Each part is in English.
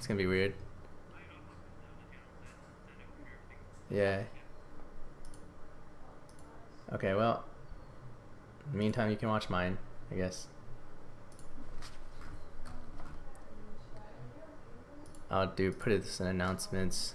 It's gonna be weird. Yeah. Okay, well, in the meantime, you can watch mine, I guess. I'll put it in announcements.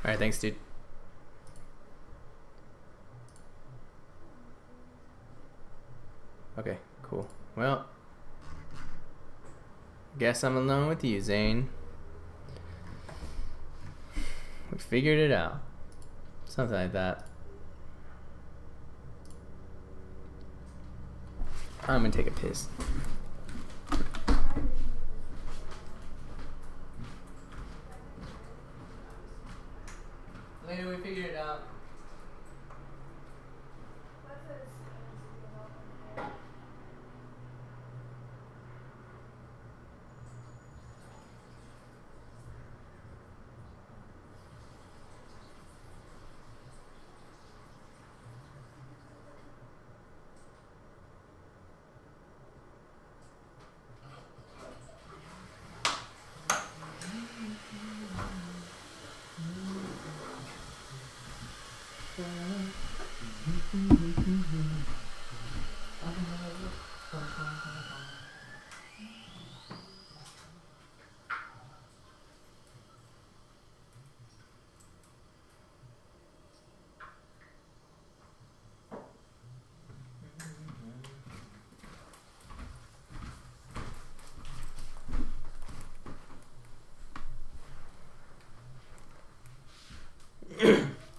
Alright, thanks, dude. Okay, cool. Well, guess I'm alone with you, Zane. We figured it out. Something like that. I'm gonna take a piss. Later, we figured it out.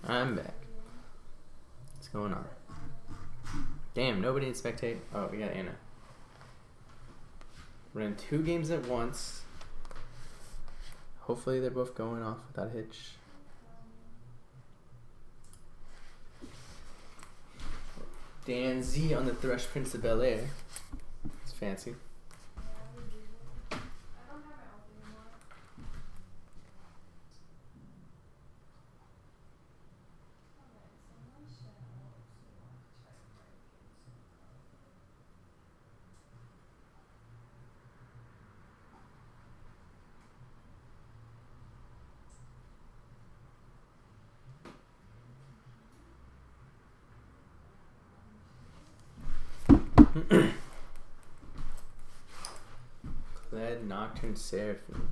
I'm back. What's going on? Damn, nobody in spectate. Oh, we got Anna. We're in 2 games at once. Hopefully they're both going off without a hitch. Dan Z on the Thrush Prince of Bel Air. It's fancy. Clad Nocturne Seraphim.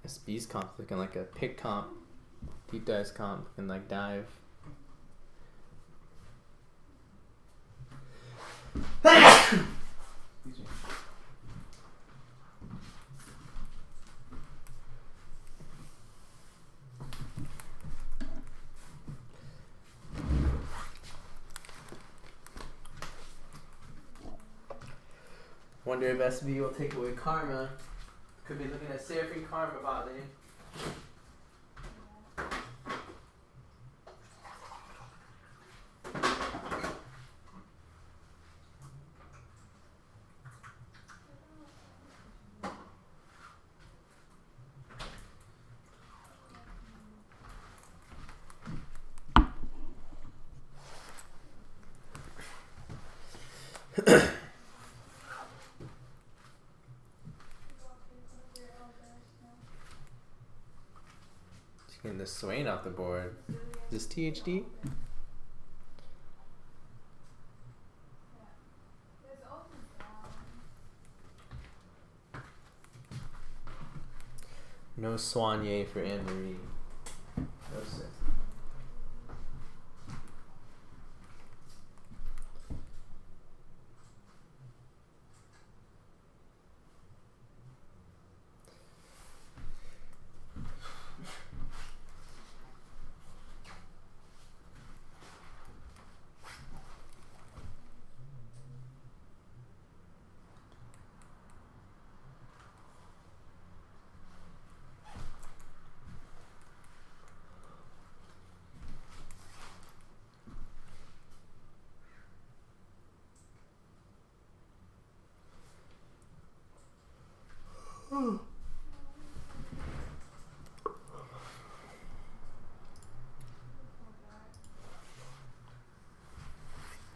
SB's comp looking like a pick comp. Deep dives comp looking like dive. Wonder if SB will take away Karma. Could be looking at Seraphim Karma bot lane. Getting the Swain off the board. Is this THD? No Soigné for Anne-Marie. No sir.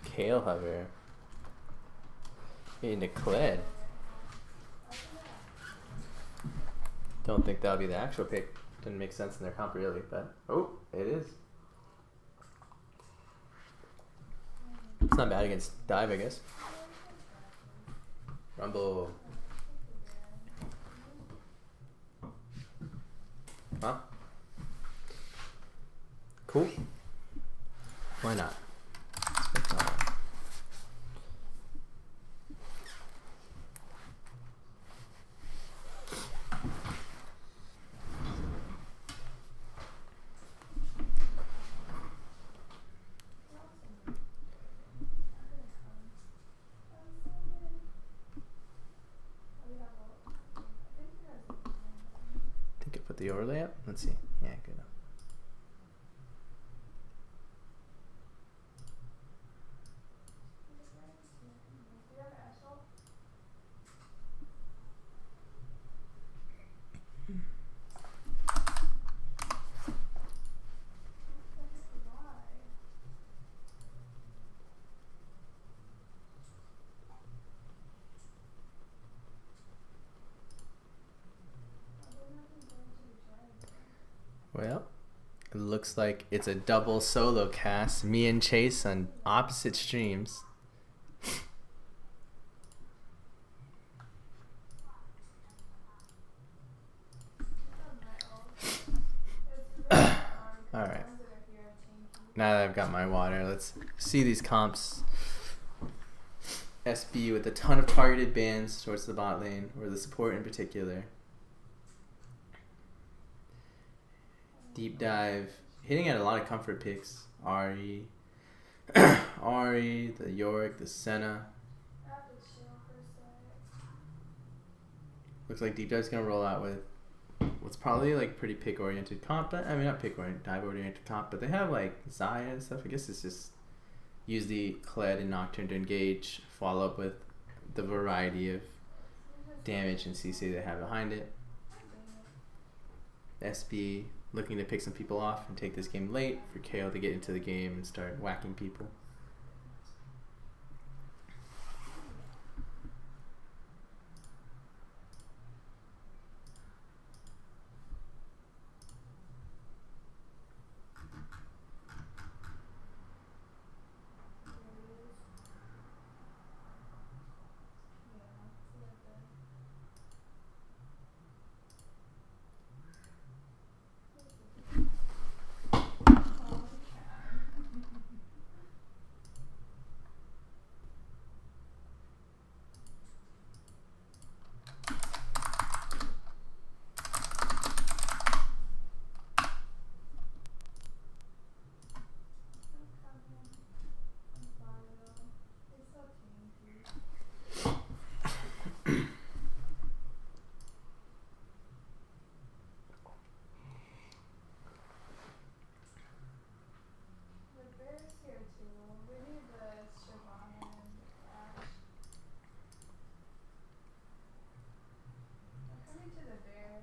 Kale hover. Into Kled. Don't think that'll be the actual pick. Didn't make sense in their comp really, but oh, it is. It's not bad against dive, I guess. Rumble. Huh? Cool. Why not? Put the overlay up. Let's see. Yeah, good enough. Well, it looks like it's a double solo cast. Me and Chase on opposite streams. Alright. Now that I've got my water, let's see these comps. SB with a ton of targeted bans towards the bot lane, or the support in particular. Deep dive, hitting at a lot of comfort picks. Ari, Ari, the Yorick, the Senna. Looks like deep dive's gonna roll out with what's probably like pretty pick oriented comp, but I mean not pick oriented, dive oriented comp, but they have like Zaya and stuff. I guess it's just use the Kled and Nocturne to engage, follow up with the variety of damage and CC they have behind it. SB looking to pick some people off and take this game late for KO to get into the game and start whacking people.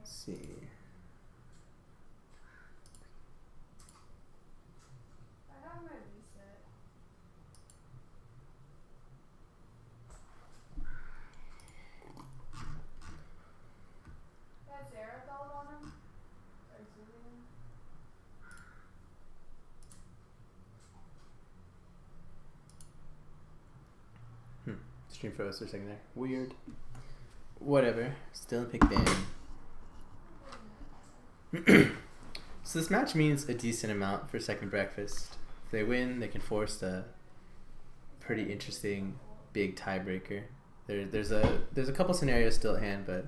See. I have my reset. That's Sarah belt on him? Or Julian? Stream froze for a second there. Weird. Whatever. Still in pick ban. So this match means a decent amount for second breakfast. If they win, they can force a pretty interesting big tiebreaker. There's a couple scenarios still at hand, but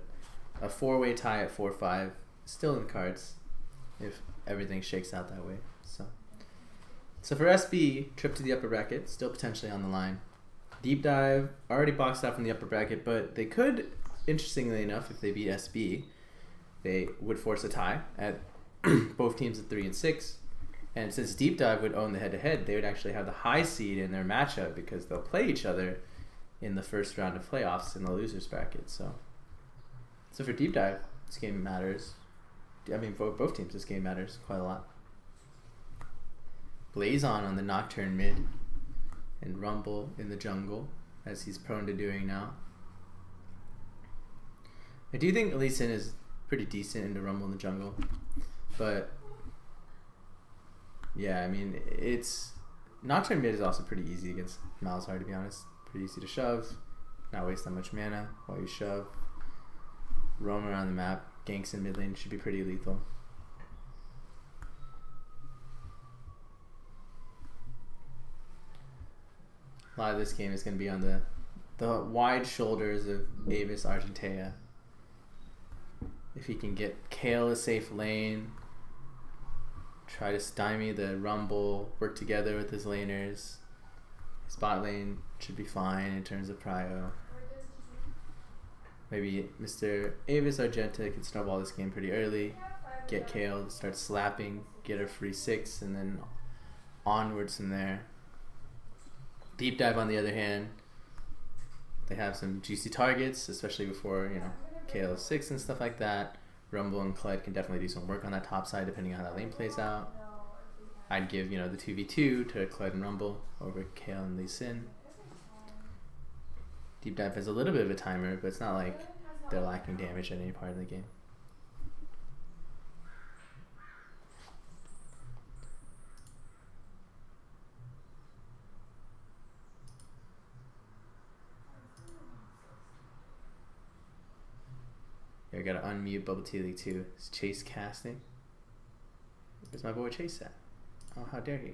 a 4-way tie at 4-5 still in the cards if everything shakes out that way. So for SB, trip to the upper bracket still potentially on the line. Deep dive already boxed out from the upper bracket, but they could, interestingly enough, if they beat SB, they would force a tie at both teams at 3 and 6. And since Deep Dive would own the head-to-head, they would actually have the high seed in their matchup because they'll play each other in the first round of playoffs in the losers bracket. So So for deep dive, this game matters. I mean, for both teams, this game matters quite a lot. Blaze on the Nocturne mid, and Rumble in the jungle, as he's prone to doing now. I do think Lee Sin is pretty decent into Rumble in the jungle, but yeah, I mean, it's Nocturne mid is also pretty easy against Malzahar, to be honest. Pretty easy to shove, not waste that much mana while you shove. Roam around the map, ganks in mid lane should be pretty lethal. A lot of this game is going to be on the wide shoulders of Avis Argentea. If he can get Kale a safe lane, try to stymie the Rumble, work together with his laners. His bot lane should be fine in terms of prio. Maybe Mr. Avis Argentea can snowball this game pretty early, get Kale, start slapping, get a free 6, and then onwards from there. Deep dive, on the other hand, they have some juicy targets, especially before, you know, KO 6 and stuff like that. Rumble and Clyde can definitely do some work on that top side depending on how that lane plays out. I'd give, you know, the 2v2 to Clyde and Rumble over KO and Lee Sin. Deep dive has a little bit of a timer, but it's not like they're lacking damage at any part of the game. Yeah, I gotta unmute Bubble Tea League 2. Is Chase casting? Where's my boy Chase at? Oh, how dare he?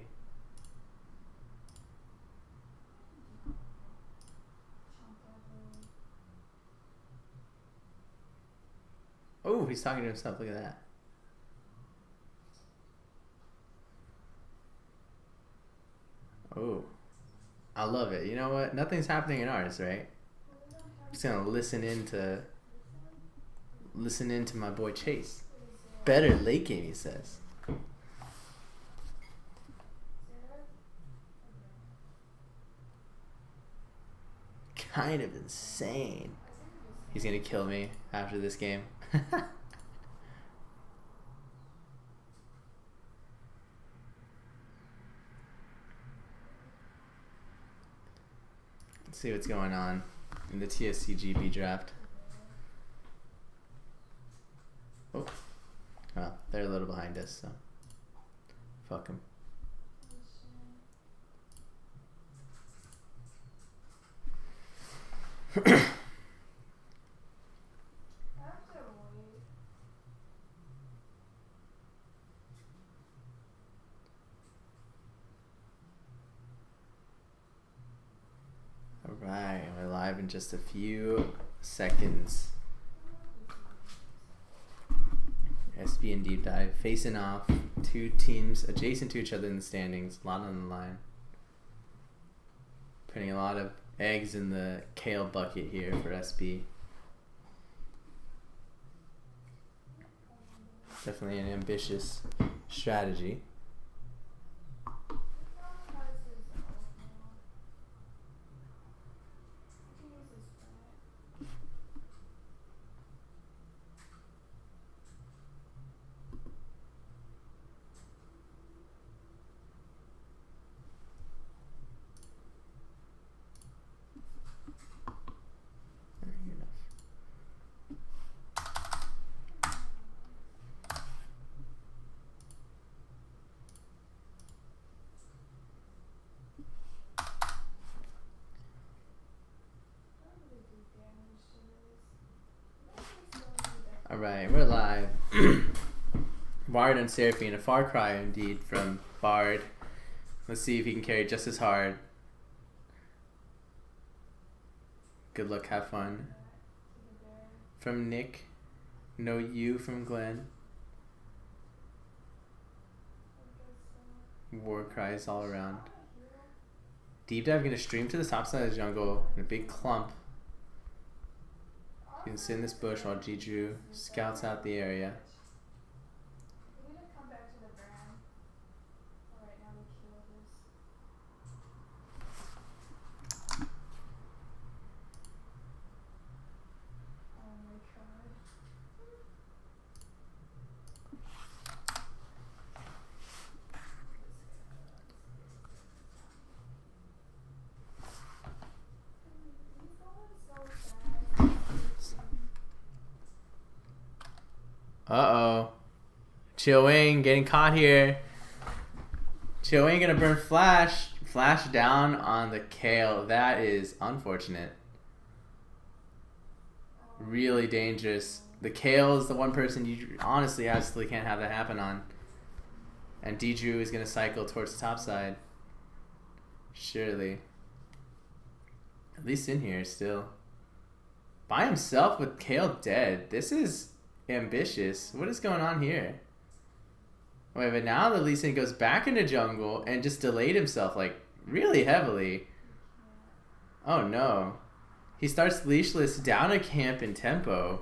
Oh, he's talking to himself. Look at that. Oh, I love it. You know what? Nothing's happening in ours, right? I'm just gonna listen into my boy Chase. Better late game, he says. Kind of insane. He's gonna kill me after this game. Let's see what's going on in the TSCGB draft. Oh, they're a little behind us, so fuck them. Alright, we're live in just a few seconds. SB and Deep Dive facing off, two teams adjacent to each other in the standings, a lot on the line. Putting a lot of eggs in the Kale bucket here for SB. Definitely an ambitious strategy. Alright, we're live. Bard and Seraphine, a far cry indeed from Bard. Let's see if he can carry just as hard. Good luck, have fun. From Nick. No you from Glenn. War cries all around. Deep Dive gonna stream to the top side of the jungle in a big clump. You can sit in this bush while Jiju scouts out the area. Uh-oh. Chill Wing getting caught here. Chill Wing gonna burn Flash. Flash down on the Kale. That is unfortunate. Really dangerous. The Kale is the one person you honestly absolutely can't have that happen on. And D-Drew is gonna cycle towards the top side. Surely. At least in here still. By himself with Kale dead. This is ambitious. What is going on here? Wait, but now the Lee Sin goes back into jungle and just delayed himself like really heavily. Oh no. He starts leashless down a camp in tempo.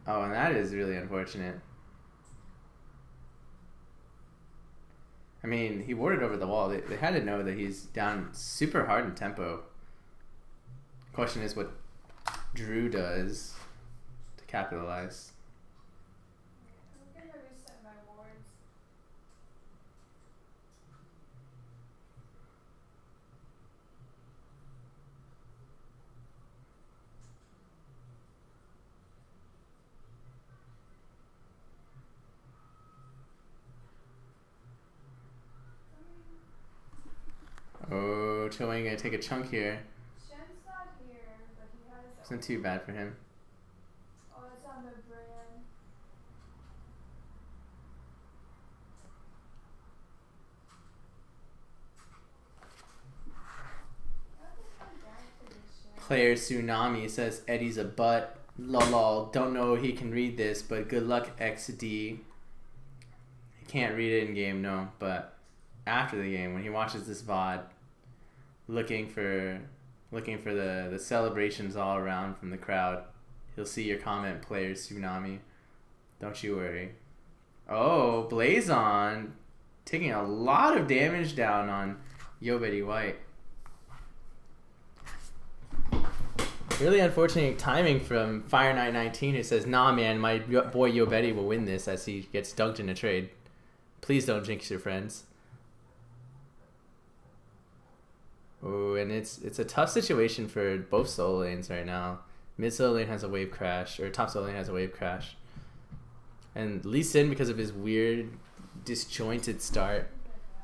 Oh, and that is really unfortunate. I mean, he warded over the wall. They had to know that he's down super hard in tempo. Question is what Drew does to capitalize. I'm gonna reset my wards. Oh, Chilling gonna take a chunk here. Shen's not here, but he has. Isn't too bad for him. Oh, it's on the brand. I have to come back to this Shen. Player Tsunami says Eddie's a butt. Lol. Don't know he can read this, but good luck XD. He can't read it in game, no, but after the game when he watches this VOD, looking for the celebrations all around from the crowd, he'll see your comment, Player Tsunami. Don't you worry. Oh, Blazon taking a lot of damage down on Yo Betty White. Really unfortunate timing from Fire Knight 19 who says, nah man, my boy Yo Betty will win this as he gets dunked in a trade. Please don't jinx your friends. Oh, and it's a tough situation for both solo lanes right now. Mid solo lane has a wave crash, or top solo lane has a wave crash. And Lee Sin, because of his weird, disjointed start,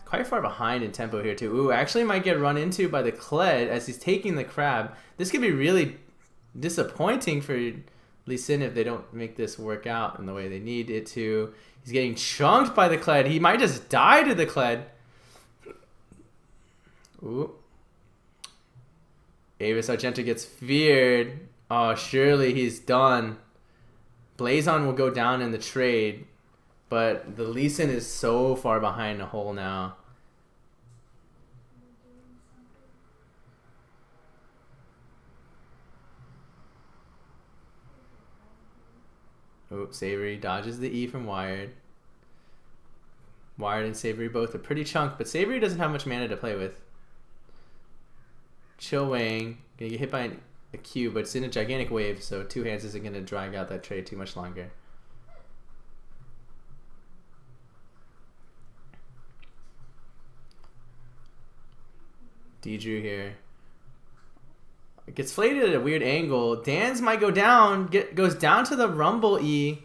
quite far behind in tempo here too. Ooh, actually might get run into by the Kled as he's taking the crab. This could be really disappointing for Lee Sin if they don't make this work out in the way they need it to. He's getting chunked by the Kled. He might just die to the Kled. Ooh. Avis Argento gets feared. Oh, surely he's done. Blazon will go down in the trade, but the Lee Sin is so far behind the hole now. Oh, Savory dodges the E from Wired. Wired and Savory both a pretty chunk, but Savory doesn't have much mana to play with. Chill Wang gonna get hit by a Q, but it's in a gigantic wave, so two hands isn't gonna drag out that trade too much longer. D-Drew here. It gets flayed at a weird angle. Dan's might go down, goes down to the Rumble E.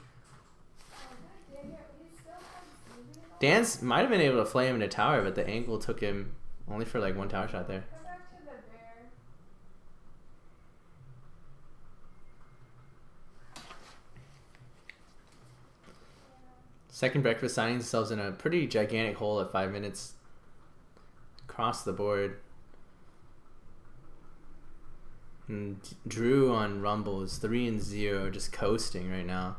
Dan's might have been able to flay him in a tower, but the angle took him only for like one tower shot there. Go back to the bear. Second breakfast signing themselves in a pretty gigantic hole at 5 minutes. Across the board. And Drew on Rumble is 3-0, just coasting right now.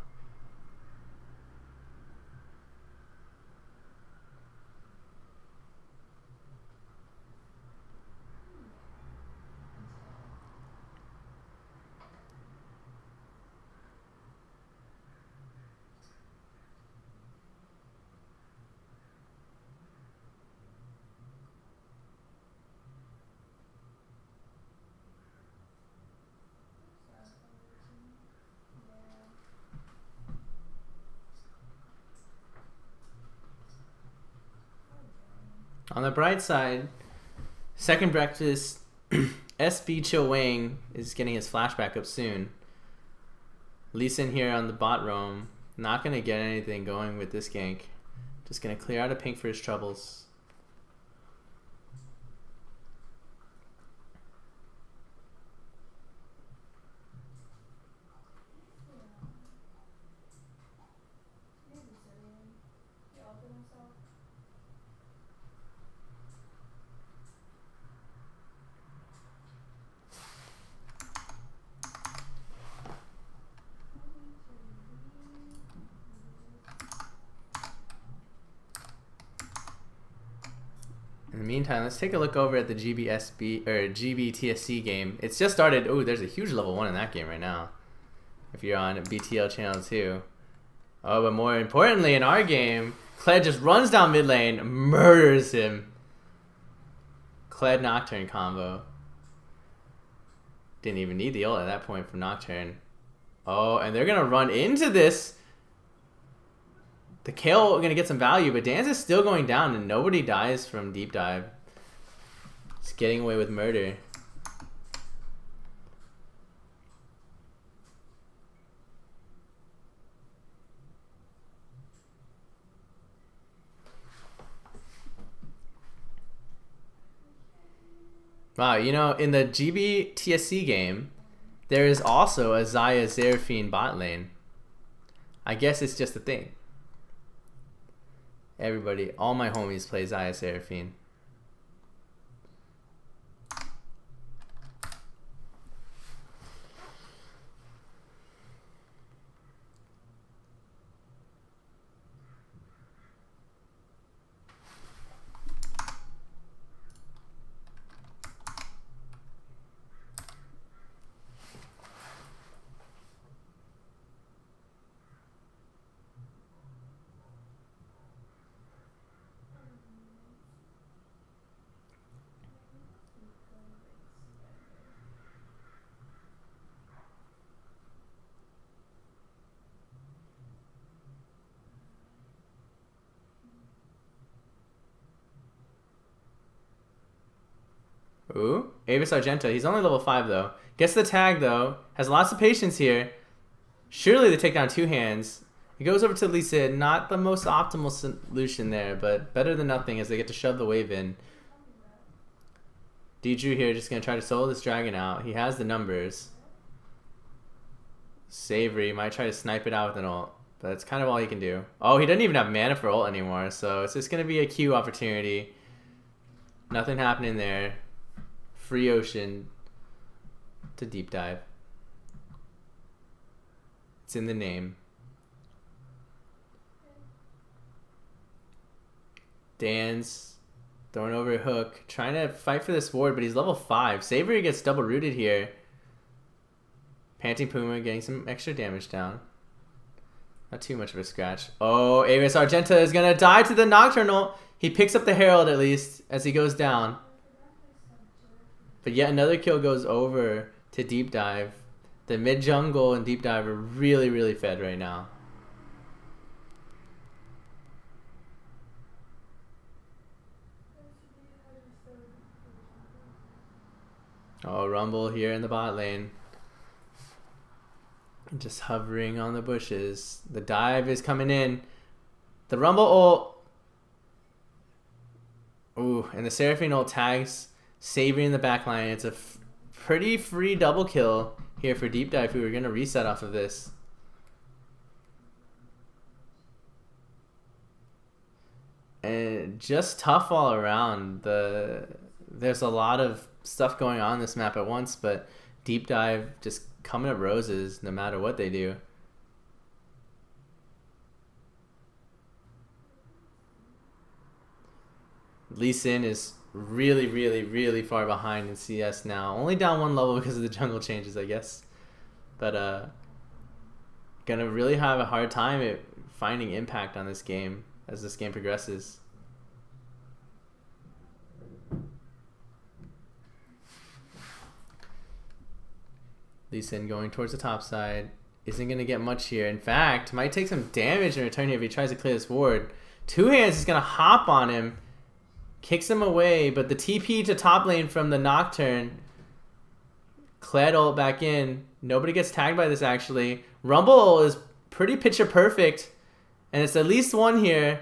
On the bright side, second breakfast, SB Chill Wang is getting his flashback up soon. Lee Sin here on the bot roam. Not going to get anything going with this gank. Just going to clear out a pink for his troubles. In the meantime, let's take a look over at the GBSB or GBTSC game. It's just started. Oh, there's a huge level 1 in that game right now. If you're on BTL channel 2. Oh, but more importantly, in our game, Kled just runs down mid lane, murders him. Kled Nocturne combo. Didn't even need the ult at that point from Nocturne. Oh, and they're gonna run into this. The Kale gonna get some value, but Dan's is still going down, and nobody dies from deep dive. Just getting away with murder. Wow, you know, in the GB TSC game, there is also a Xayah Seraphine bot lane. I guess it's just a thing. Everybody, all my homies play Xayah Seraphine. Ooh, Avis Argento. He's only level 5 though. Gets the tag though. Has lots of patience here. Surely they take down 2 hands. He goes over to Lee Sin. Not the most optimal solution there, but better than nothing as they get to shove the wave in. Drew here just going to try to solo this dragon out. He has the numbers. Savory might try to snipe it out with an ult, but that's kind of all he can do. Oh, he doesn't even have mana for ult anymore, so it's just going to be a Q opportunity. Nothing happening there. Free Ocean to deep dive. It's in the name. Dan's throwing over a hook, trying to fight for this ward, but he's level 5. Savory gets double rooted here. Panting Puma getting some extra damage down. Not too much of a scratch. Oh, Avis Argenta is going to die to the Nocturnal. He picks up the Herald at least as he goes down. But yet another kill goes over to deep dive. The mid jungle and deep dive are really, really fed right now. Oh, Rumble here in the bot lane. Just hovering on the bushes. The dive is coming in. The Rumble ult. Ooh, and the Seraphine ult tags Savory in the backline. It's a pretty free double kill here for deep dive, who are going to reset off of this. And just tough all around. There's a lot of stuff going on this map at once, but deep dive just coming up roses no matter what they do. Lee Sin is really, really, really far behind in CS now. Only down 1 level because of the jungle changes, I guess. But gonna really have a hard time at finding impact on this game as this game progresses. Lee Sin going towards the top side. Isn't going to get much here. In fact, might take some damage in return here if he tries to clear this ward. 2 hands is going to hop on him. Kicks him away, but the TP to top lane from the Nocturne Kled ult back in. Nobody gets tagged by this, actually. Rumble is pretty picture perfect. And it's at least one here.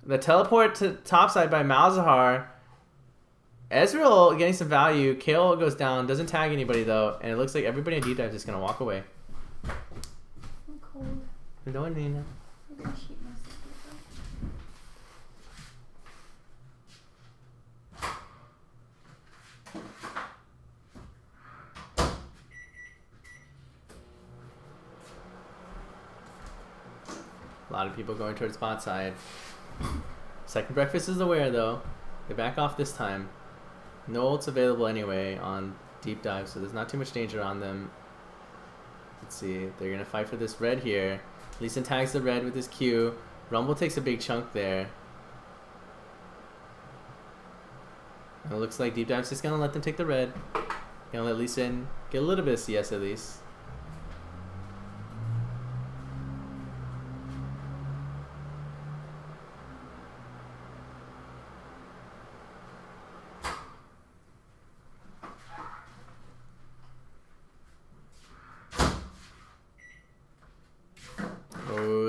The teleport to topside by Malzahar. Ezreal getting some value. Kale goes down. Doesn't tag anybody, though. And it looks like everybody in deep dive is just going to walk away. I'm cold. Don't need it. I'm gonna heat myself. A lot of people going towards bot side. Second breakfast is aware, though. They back off this time. No ults available anyway on deep dive, so there's not too much danger on them. Let's see. They're going to fight for this red here. Lee Sin tags the red with his Q. Rumble takes a big chunk there. And it looks like deep dive's just going to let them take the red. Going to let Lee Sin get a little bit of CS at least.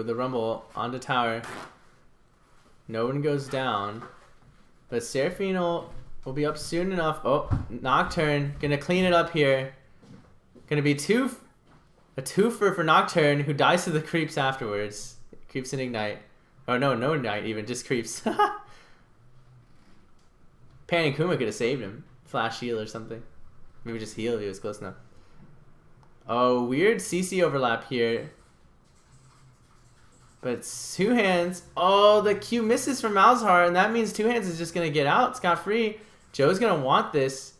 The Rumble onto tower. No one goes down. But Seraphine will be up soon enough. Oh, Nocturne. Gonna clean it up here. Gonna be a twofer for Nocturne, who dies to the creeps afterwards. Creeps and Ignite. Oh, no Ignite even. Just creeps. Pan and Kuma could have saved him. Flash heal or something. Maybe just heal if he was close enough. Oh, weird CC overlap here. But Two Hands, oh, the Q misses from Malzahar, and that means Two Hands is just going to get out scot-free. Joe's going to want this.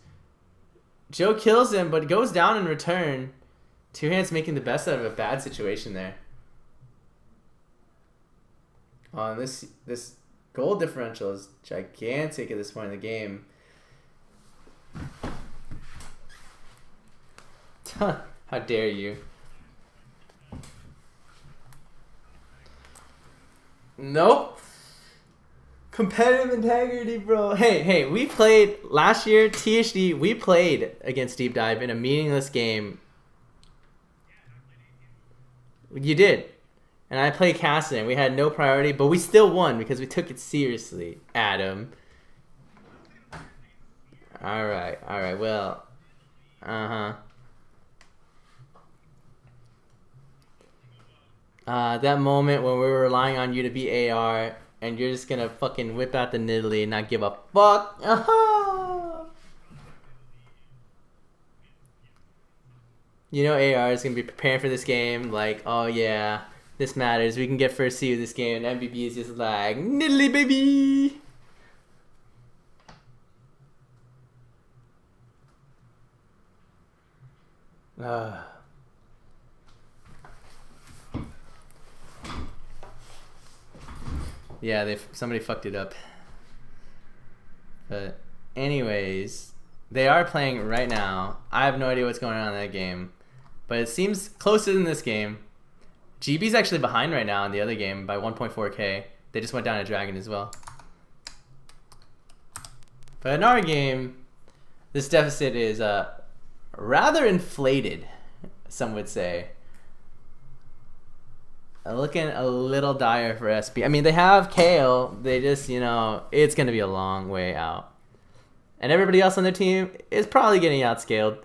Joe kills him, but goes down in return. Two Hands making the best out of a bad situation there. Oh, and this goal differential is gigantic at this point in the game. How dare you. Nope. Competitive integrity, bro. Hey, we played last year, THD, we played against Deep Dive in a meaningless game. You did. And I played Castle, we had no priority, but we still won because we took it seriously, Adam. Alright, well. That moment when we were relying on you to be AR, and you're just gonna fucking whip out the Nidalee and not give a fuck. You know AR is gonna be preparing for this game, like, oh yeah, this matters. We can get first seed of this game, and MVP is just like, Nidalee, baby! Yeah, somebody fucked it up. But anyways, they are playing right now. I have no idea what's going on in that game, but it seems closer than this game. GB's actually behind right now in the other game by 1.4k. They just went down a dragon as well. But in our game, this deficit is rather inflated, some would say. Looking a little dire for SB. I mean, they have Kale. They just, it's going to be a long way out. And everybody else on their team is probably getting outscaled.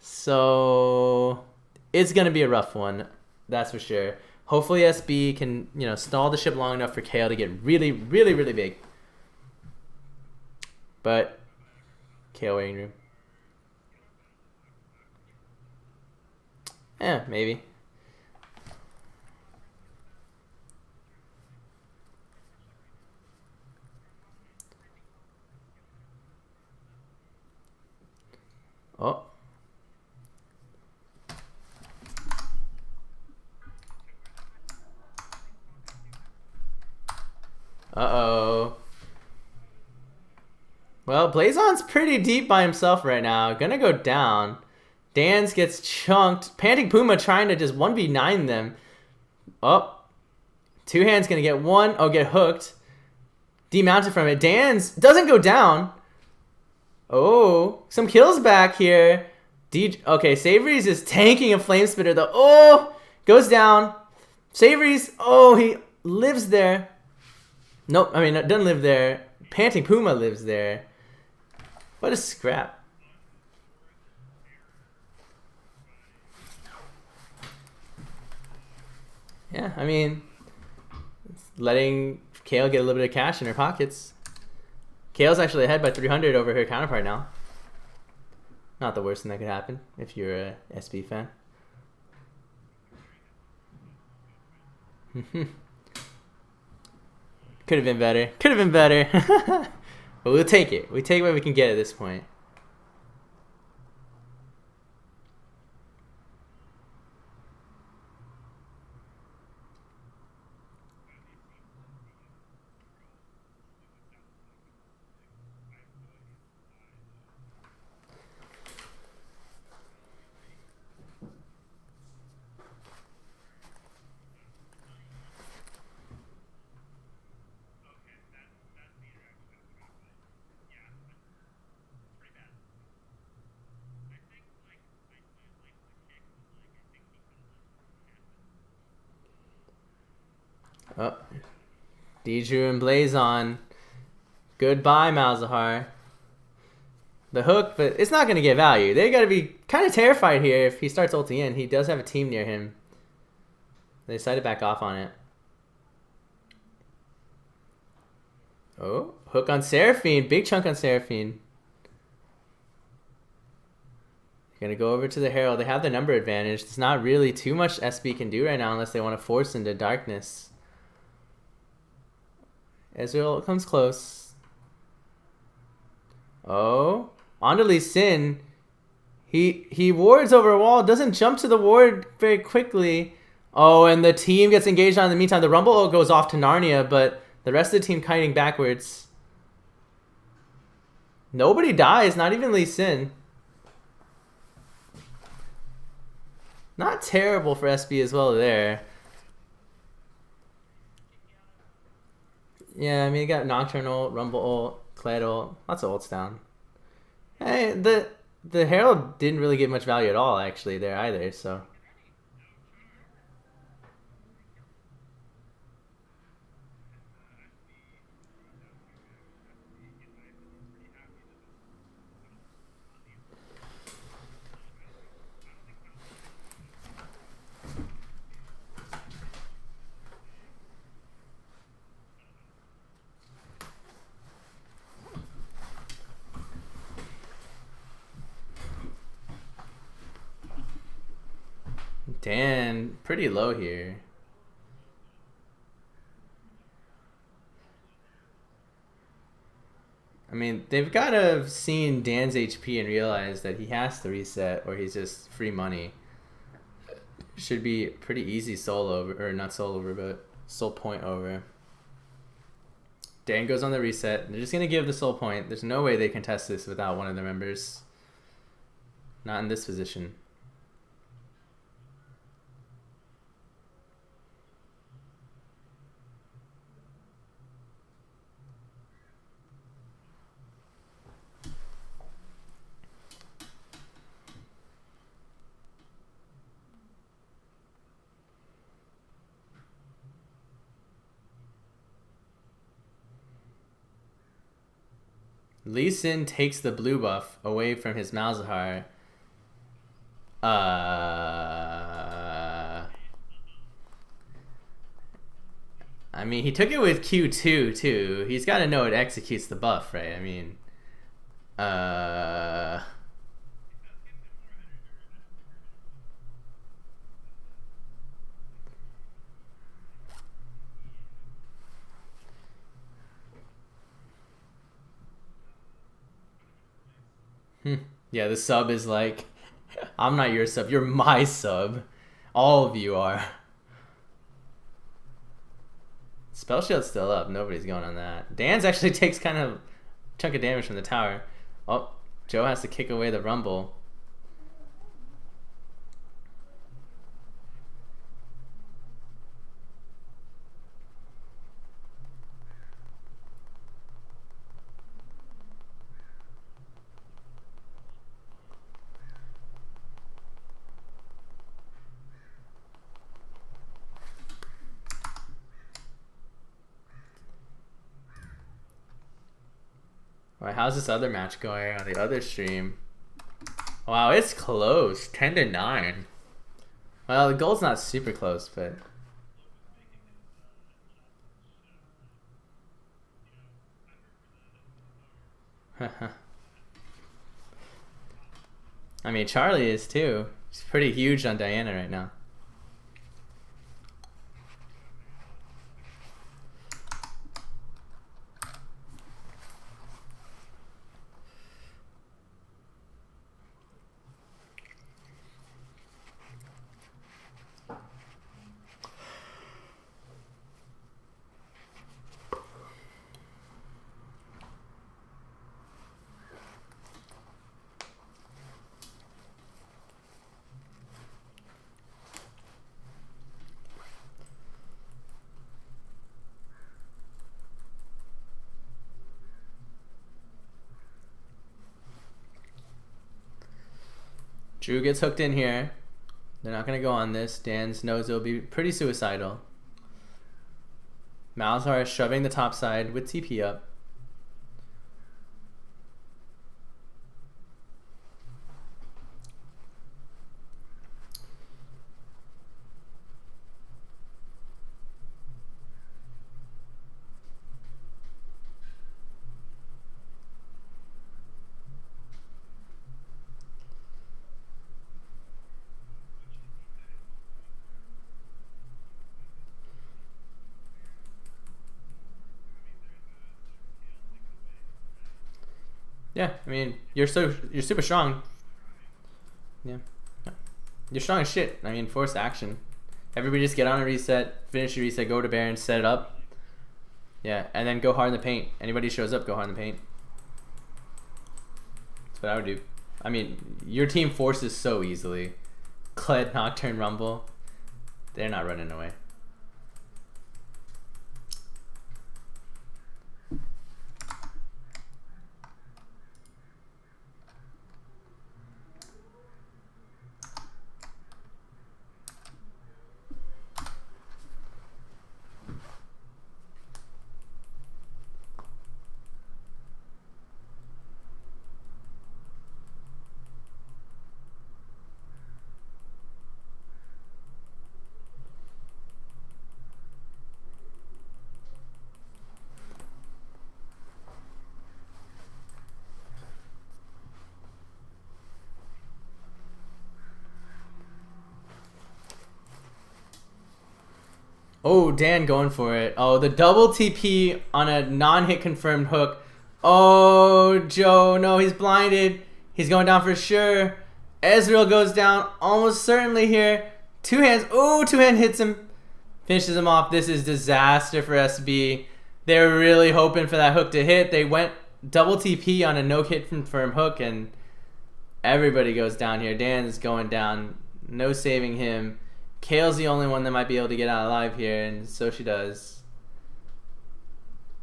So it's going to be a rough one. That's for sure. Hopefully SB can, stall the ship long enough for Kale to get really, really, really big. But Kale waiting room. Yeah, maybe. Oh. Uh-oh. Well, Blazon's pretty deep by himself right now. Gonna go down. Dan's gets chunked. Panting Puma trying to just 1v9 them. Oh. Two Hands gonna get one. Oh, get hooked. Demounted from it. Dan's doesn't go down. Oh, some kills back here. Okay, Savory's is tanking a Flame Spitter though. Oh, goes down. Savory's, oh, he lives there. Nope, I mean, it doesn't live there. Panting Puma lives there. What a scrap. Yeah, I mean, letting Kale get a little bit of cash in her pockets. Kale's actually ahead by 300 over her counterpart now. Not the worst thing that could happen if you're a SB fan. Could have been better. Could have been better. But we'll take it. We take what we can get at this point. Oh, Deidre and Blazon. Goodbye, Malzahar. The hook, but it's not going to get value. They got to be kind of terrified here if he starts ulting in. He does have a team near him. They decided to back off on it. Oh, hook on Seraphine. Big chunk on Seraphine. Gonna go over to the Herald. They have the number advantage. There's not really too much SB can do right now unless they want to force into darkness. Ezreal comes close. Oh, onto Lee Sin. He wards over a wall. Doesn't jump to the ward very quickly. Oh, and the team gets engaged on in the meantime. The Rumble ult goes off to Narnia, but the rest of the team kiting backwards. Nobody dies, not even Lee Sin. Not terrible for SB as well there. Yeah, I mean, you got Nocturnal, Rumble ult, Kled ult, lots of ults down. Hey, the Herald didn't really get much value at all, actually, there either, so. Dan, pretty low here. I mean, they've got to have seen Dan's HP and realized that he has to reset or he's just free money. Should be pretty easy soul over, or not soul over, but soul point over. Dan goes on the reset. They're just going to give the soul point. There's no way they can test this without one of their members. Not in this position. Lee Sin takes the blue buff away from his Malzahar. I mean, he took it with Q2 too. He's got to know it executes the buff, right? I mean, yeah, the sub is like, I'm not your sub, you're my sub. All of you are. Spell Shield's still up. Nobody's going on that. Dan's actually takes kind of a chunk of damage from the tower. Oh, Joe has to kick away the Rumble. Alright, how's this other match going on the other stream? Wow, it's close. 10-9. Well, the goal's not super close, but... I mean, Charlie is too. He's pretty huge on Diana right now. Drew gets hooked in here. They're not going to go on this. Dan knows it'll be pretty suicidal. Malzahar is shoving the top side with TP up. Yeah, I mean, you're super strong. Yeah. You're strong as shit. I mean, force action. Everybody just get on a reset, finish your reset, go to Baron, set it up. Yeah, and then go hard in the paint. Anybody shows up, go hard in the paint. That's what I would do. I mean, your team forces so easily. Kled, Nocturne, Rumble. They're not running away. Oh, Dan going for it. Oh, the double TP on a non-hit confirmed hook. Oh, Joe, no, he's blinded. He's going down for sure. Ezreal goes down almost certainly here. Two hands. Oh, two-hand hits him. Finishes him off. This is disaster for SB. They're really hoping for that hook to hit. They went double TP on a no-hit confirmed hook, and everybody goes down here. Dan's going down. No saving him. Kale's the only one that might be able to get out alive here, and so she does.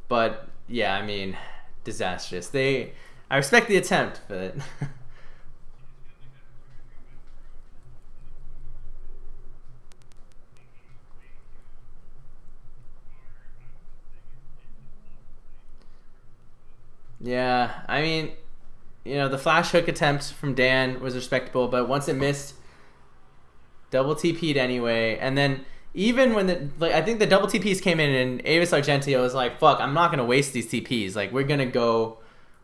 But yeah, I mean, disastrous. I respect the attempt, but yeah, I mean, you know, the flash hook attempt from Dan was respectable, but once it missed, double TP'd anyway, and then even when I think the double TPs came in, and Avis Argentia was like, "Fuck, I'm not gonna waste these TPs. Like, we're gonna go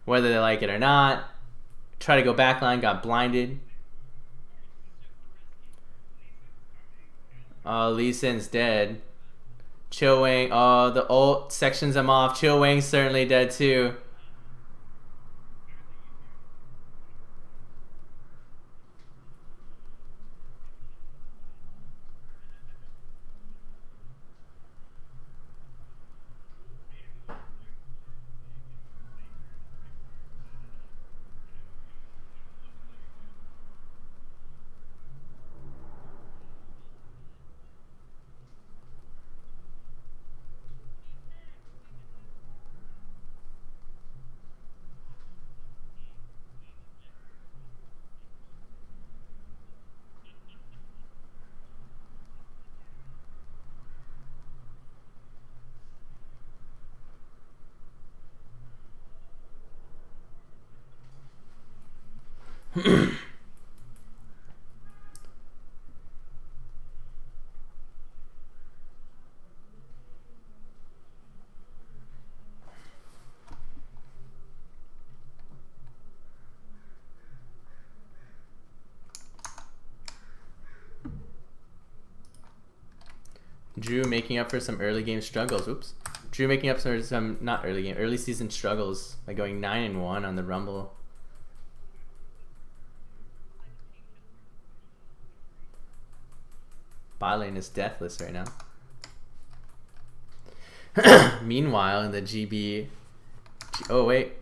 whether they like it or not." Try to go backline, got blinded. Oh, Lee Sin's dead. Chill Wang. Oh, the ult sections him off. Chill Wang's certainly dead too. Drew making up for some early game struggles. Oops. Drew making up for some not early game, early season struggles by going 9-1 on the Rumble. Bot lane is deathless right now. Meanwhile, in the GB, oh wait,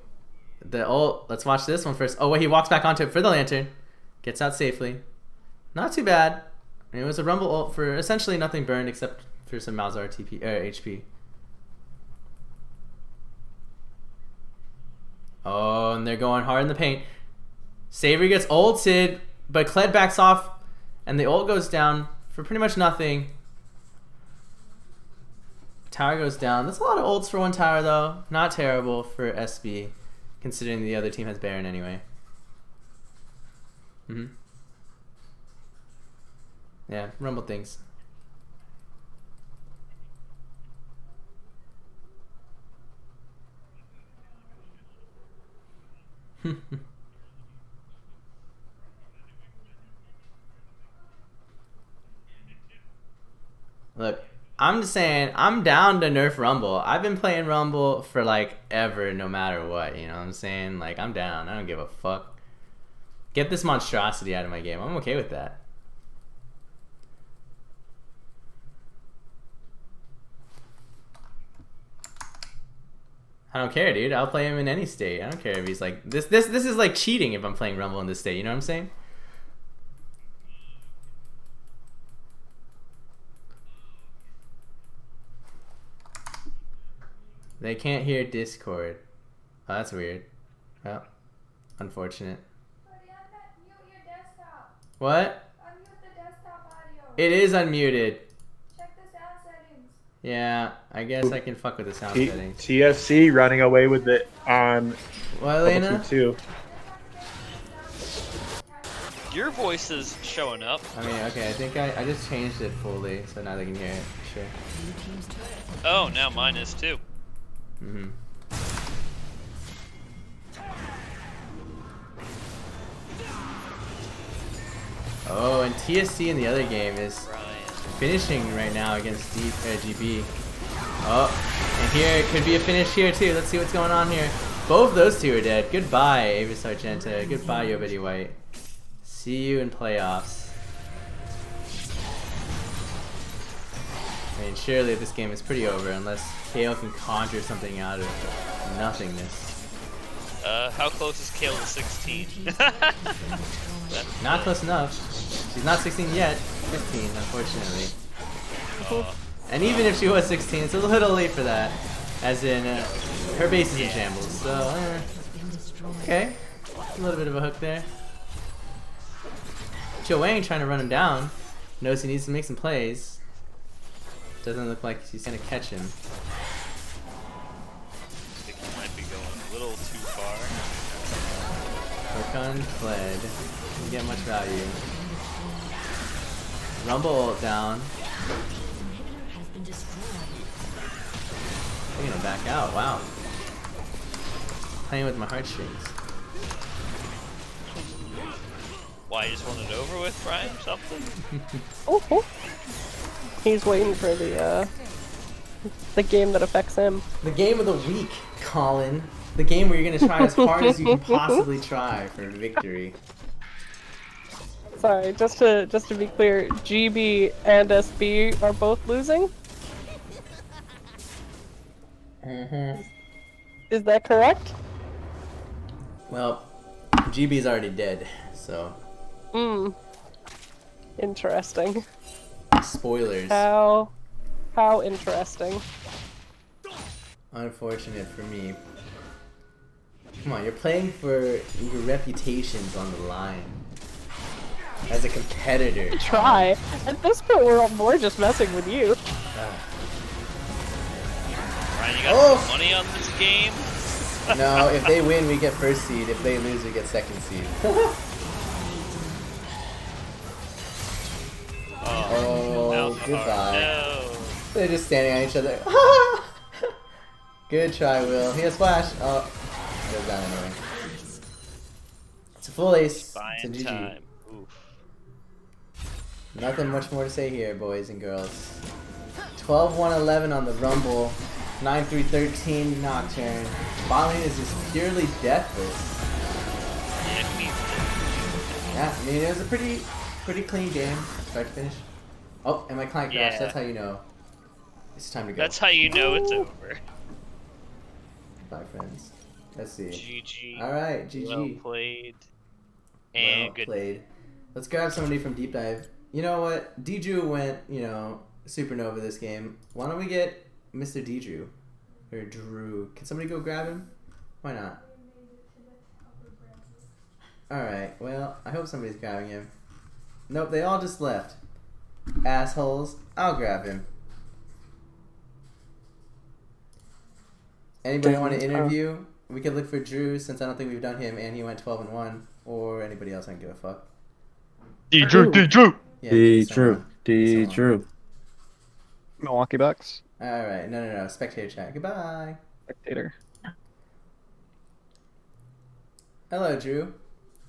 the ult. Let's watch this one first. Oh wait, he walks back onto it for the lantern, gets out safely. Not too bad. It was a Rumble ult for essentially nothing burned except for some Malzahar TP HP. Oh, and they're going hard in the paint. Savory gets ulted, but Kled backs off, and the ult goes down for pretty much nothing. Tower goes down. That's a lot of ults for one tower, though. Not terrible for SB, considering the other team has Baron anyway. Yeah, Rumble things. Look, I'm just saying, I'm down to nerf Rumble. I've been playing Rumble for like ever, no matter what, you know what I'm saying? Like, I'm down. I don't give a fuck. Get this monstrosity out of my game. I'm okay with that. I don't care, dude. I'll play him in any state. I don't care if he's like this. This is like cheating if I'm playing Rumble in this state. You know what I'm saying? They can't hear Discord. Oh, that's weird. Well, unfortunate. Buddy, unmute your desktop. What? Unmute the desktop audio. It is unmuted. Check the sound settings. Yeah, I guess I can fuck with the sound settings. TFC running away with it on What, Elena? 2. Your voice is showing up. I mean, okay, I think I just changed it fully, so now they can hear it. Sure. Oh, now mine is too. Oh, and TSC in the other game is Ryan. finishing right now against GB. Oh, and here it could be a finish here too. Let's see what's going on here. Both those two are dead. Goodbye, Avis Argenta. Goodbye, Yo Betty White. See you in playoffs. I mean, surely this game is pretty over unless KO can conjure something out of nothingness. How close is Kale to 16? Not close enough. She's not 16 yet. 15, unfortunately. And even if she was 16, it's a little late for that. As in, her base is in shambles, so, okay. A little bit of a hook there. Joe Wang trying to run him down. Knows he needs to make some plays. Doesn't look like he's gonna catch him. I think he might be going a little too far. Hook on Fled. Didn't get much value. Rumble down. I'm gonna back out, wow. Playing with my heartstrings. Why, you just want it over with, Brian, or something? Oh. He's waiting for the game that affects him. The game of the week, Colin. The game where you're gonna try as hard as you can possibly try for victory. Sorry, just to be clear, GB and SB are both losing? Is that correct? Well, GB's already dead, so. Interesting. Spoilers. How interesting. Unfortunate for me. Come on, you're playing for your reputation's on the line. As a competitor. Try. At this point, we're just messing with you. Brian, you got some money on this game? No, if they win, we get first seed. If they lose, we get second seed. Goodbye. No. They're just standing on each other. Good try, Will. He has flash. Oh, goes down anyway. It's a full ace. It's a Buying GG. time. Oof. Nothing much more to say here, boys and girls. 12-1-11 on the Rumble. 9-3-13 Nocturne. Bot lane is just purely deathless. Yeah, it needs to. Yeah, I mean, it was a pretty clean game, start to finish. Oh, and my client crashed. Yeah. That's how you know it's time to go. That's how you know it's over. Bye, friends. Let's see. GG. All right, GG. Well played. And Well good. played. Let's grab somebody from Deep Dive. You know what? Drew went, supernova this game. Why don't we get Mr. Drew? Or Drew. Can somebody go grab him? Why not? Alright, well, I hope somebody's grabbing him. Nope, they all just left. Assholes. I'll grab him. Anybody want to interview? We could look for Drew since I don't think we've done him and he went 12-1. Or anybody else I don't give a fuck. Drew. Yeah, give me someone. Drew. Milwaukee Bucks. Alright, no. Spectator chat. Goodbye. Spectator. Hello, Drew.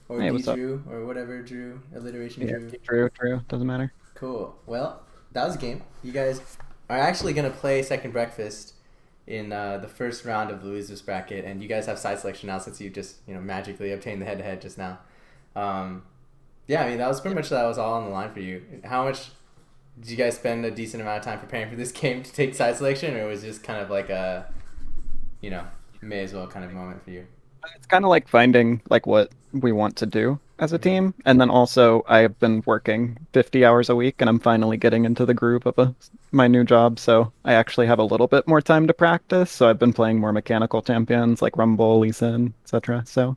Or Hey, what's up? Drew, or whatever Drew. Alliteration Yeah, Drew. Drew. Doesn't matter. Cool. Well, that was a game. You guys are actually going to play Second Breakfast in the first round of the losers bracket, and you guys have side selection now since you just magically obtained the head-to-head just now. Yeah, I mean, that was pretty much that was all on the line for you. How much did you guys spend a decent amount of time preparing for this game to take side selection, or was it just kind of like a, may as well kind of moment for you? It's kind of like finding like what we want to do as a team, and then also I've been working 50 hours a week, and I'm finally getting into the groove of my new job, so I actually have a little bit more time to practice. So I've been playing more mechanical champions like Rumble, Lee Sin, etc. So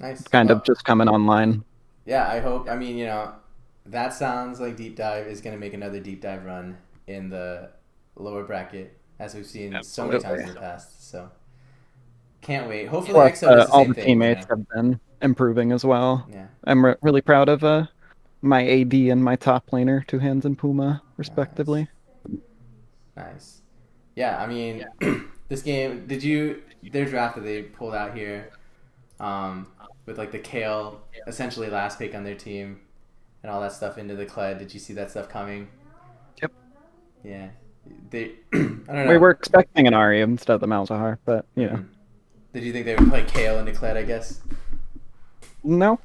Nice. it's kind of just coming online. Yeah, I hope. I mean, that sounds like Deep Dive is going to make another Deep Dive run in the lower bracket, as we've seen so many times in the past. So, can't wait. Hopefully, Plus, EXO does the all same the thing. teammates have been improving as well. Yeah. I'm really proud of my AD and my top laner, Two Hands and Puma, respectively. Nice. Yeah, I mean, this game. Their draft that they pulled out here, with like the Kale, essentially last pick on their team, and all that stuff into the Kled. Did you see that stuff coming? Yep. Yeah. I don't know. We were expecting an Ahri instead of the Malzahar, but Did you think they would play Kale into Kled, I guess? No.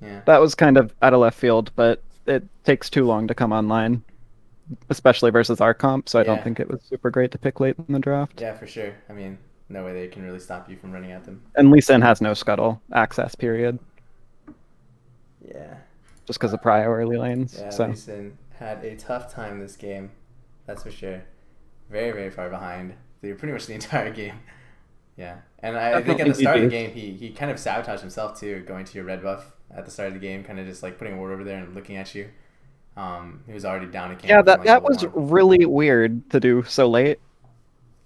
Yeah. That was kind of out of left field, but it takes too long to come online, especially versus our comp, so I don't think it was super great to pick late in the draft. Yeah, for sure. I mean, no way they can really stop you from running at them. And Lee Sin has no scuttle access, period. Yeah. Just because of priority lanes. Yeah, so. Lee Sin had a tough time this game. That's for sure. Very, very far behind through pretty much the entire game. Yeah. And I think at the start of the game, he kind of sabotaged himself, too, going to your red buff at the start of the game, kind of just like putting a ward over there and looking at you. He was already down a camp. Yeah, that level was 1. really weird to do so late.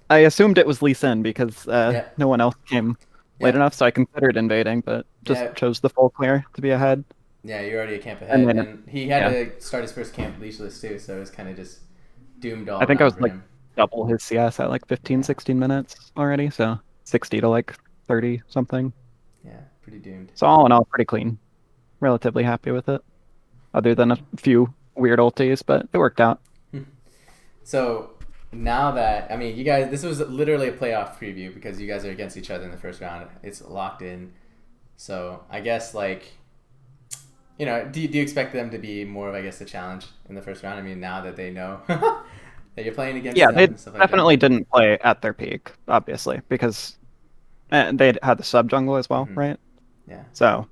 I assumed it was Lee Sin because no one else came late enough, so I considered invading, but just chose the full clear to be ahead. Yeah, you're already a camp ahead. And, and he had to start his first camp leashless, too, so it was kind of just doomed all I think I was for like him. double his CS at like 15, 16 minutes already, so 60 to like 30 something. Yeah, pretty doomed. So all in all, pretty clean. Relatively happy with it. Other than a few weird ultis, but it worked out. So now that, I mean, you guys, this was literally a playoff preview because you guys are against each other in the first round. It's locked in. So I guess, like, do you expect them to be more of, I guess, a challenge in the first round? I mean, now that they know that you're playing against them they and stuff like definitely didn't play at their peak, obviously, because they had the sub jungle as well, right? Yeah. So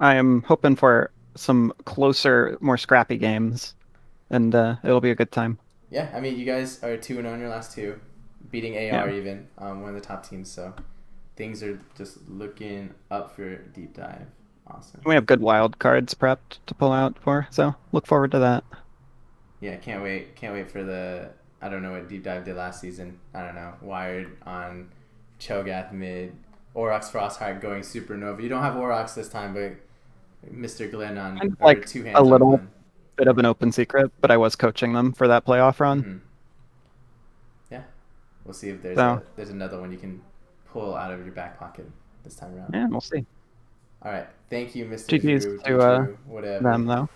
I am hoping for some closer, more scrappy games, and it'll be a good time. Yeah, I mean, you guys are 2-0 in your last two, beating AR even, one of the top teams, so things are just looking up for Deep Dive. Awesome. We have good wild cards prepped to pull out for, so look forward to that. Yeah, can't wait for the, I don't know what Deep Dive did last season. I don't know, Wired on Cho'Gath mid, Aurochs Frostheart going supernova. You don't have Aurochs this time, but Mr. Glenn on Like Two Hands a little on Glenn. bit of an open secret, but I was coaching them for that playoff run. Mhm. Yeah, we'll see if there's So there's another one you can pull out of your back pocket this time around. yeah, we'll see. All right, thank you, Mr. GG's Drew, to Drew, whatever. them though.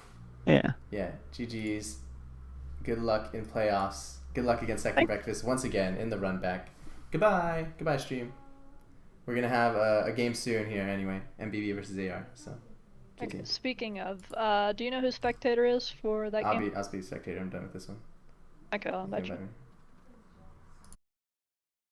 Yeah. Yeah, GG's. Good luck in playoffs. Good luck against Second Thanks. Breakfast once again in the run back. Goodbye. Goodbye, stream. We're gonna have a game soon here anyway. MBB versus AR. So. Okay, GG. speaking of, do you know who spectator is for that game? I'll be spectator. I'm done with this one. Okay, I'll invite Okay, you. bye.